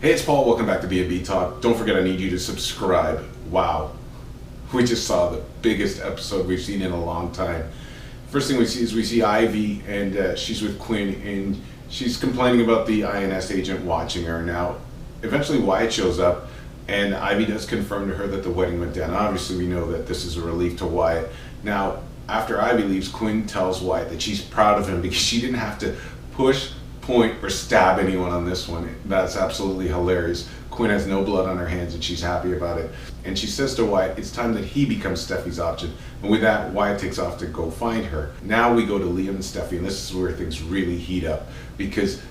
Hey, it's Paul. Welcome back to B&B Talk. Don't forget, I need you to subscribe. Wow. We just saw the biggest episode we've seen in a long time. First thing we see Ivy, and she's with Quinn, and she's complaining about the INS agent watching her. Now, eventually Wyatt shows up, and Ivy does confirm to her that the wedding went down. Obviously, we know that this is a relief to Wyatt. Now, after Ivy leaves, Quinn tells Wyatt that she's proud of him because she didn't have to push, point, or stab anyone on this one. That's absolutely hilarious. Quinn has no blood on her hands and she's happy about it. And she says to Wyatt, it's time that he becomes Steffi's option. And with that, Wyatt takes off to go find her. Now we go to Liam and Steffy, and this is where things really heat up, because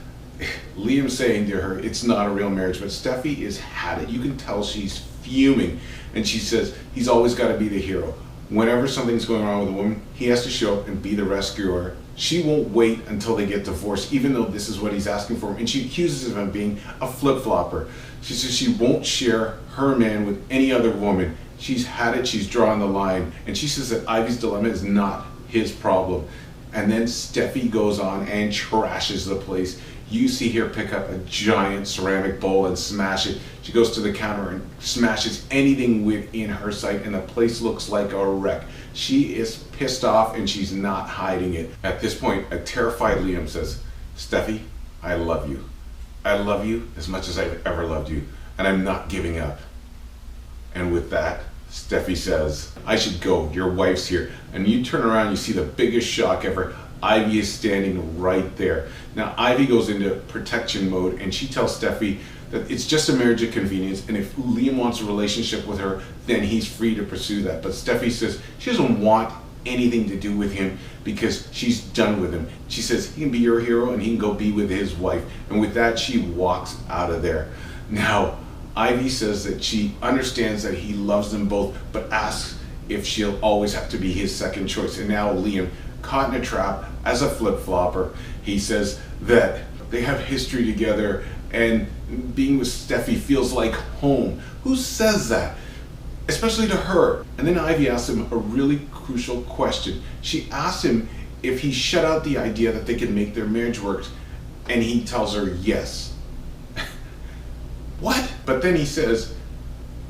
Liam's saying to her, it's not a real marriage, but Steffy is had it. You can tell she's fuming. And she says, he's always got to be the hero. Whenever something's going wrong with a woman, he has to show up and be the rescuer. She won't wait until they get divorced, even though this is what he's asking for. And she accuses him of being a flip-flopper. She says she won't share her man with any other woman. She's had it, she's drawn the line. And she says that Ivy's dilemma is not his problem. And then Steffi goes on and trashes the place. You see her pick up a giant ceramic bowl and smash it. She goes to the counter and smashes anything within her sight, and the place looks like a wreck. She is pissed off and she's not hiding it. At this point, a terrified Liam says, Steffi, I love you. I love you as much as I've ever loved you, and I'm not giving up. And with that, Steffi says, I should go, your wife's here. And you turn around, you see the biggest shock ever. Ivy is standing right there. Now Ivy goes into protection mode and she tells Steffi that it's just a marriage of convenience, and if Liam wants a relationship with her, then he's free to pursue that. But Steffi says she doesn't want anything to do with him because she's done with him. She says he can be your hero and he can go be with his wife. And with that, she walks out of there. Now, Ivy says that she understands that he loves them both, but asks if she'll always have to be his second choice. And now Liam, caught in a trap as a flip-flopper, he says that they have history together and being with Steffi feels like home. Who says that? Especially to her. And then Ivy asks him a really crucial question. She asks him if he shut out the idea that they can make their marriage work, and he tells her yes. What? But then he says,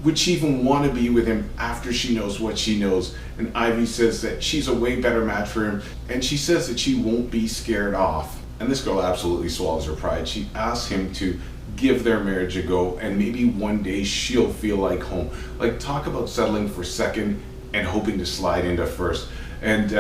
would she even want to be with him after she knows what she knows? And Ivy says that she's a way better match for him, and she says that she won't be scared off. And this girl absolutely swallows her pride. She asks him to give their marriage a go, and maybe one day she'll feel like home. Like, talk about settling for second and hoping to slide into first. And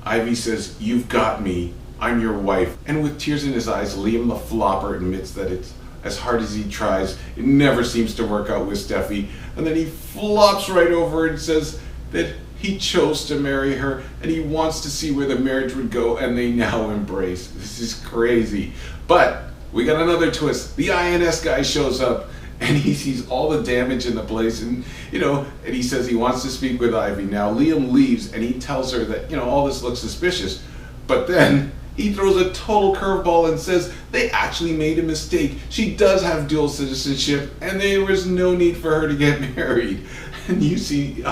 Ivy says, you've got me, I'm your wife. And with tears in his eyes, Liam the flopper admits that it's as hard as he tries, it never seems to work out with Steffi. And then he flops right over and says that he chose to marry her and he wants to see where the marriage would go, and they now embrace. This is crazy. But we got another twist. The INS guy shows up and he sees all the damage in the place, and and he says he wants to speak with Ivy. Now Liam leaves and he tells her that all this looks suspicious, but then he throws a total curveball and says they actually made a mistake. She does have dual citizenship and there was no need for her to get married. And you see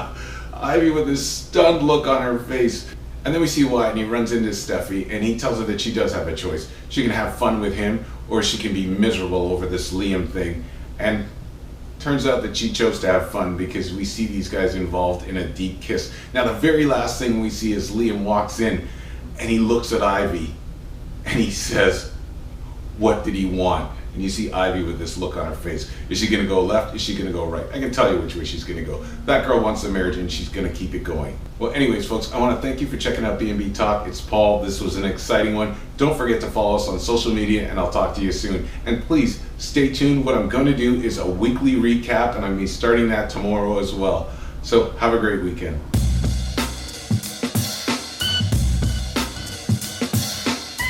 Ivy with this stunned look on her face. And then we see Wyatt, and he runs into Steffi and he tells her that she does have a choice. She can have fun with him or she can be miserable over this Liam thing. And turns out that she chose to have fun, because we see these guys involved in a deep kiss. Now the very last thing we see is Liam walks in and he looks at Ivy and he says, what did he want? And you see Ivy with this look on her face. Is she going to go left? Is she going to go right? I can tell you which way she's going to go. That girl wants the marriage and she's going to keep it going. Well, anyways, folks, I want to thank you for checking out B&B Talk. It's Paul. This was an exciting one. Don't forget to follow us on social media, and I'll talk to you soon. And please stay tuned. What I'm going to do is a weekly recap, and I'm going to be starting that tomorrow as well. So have a great weekend.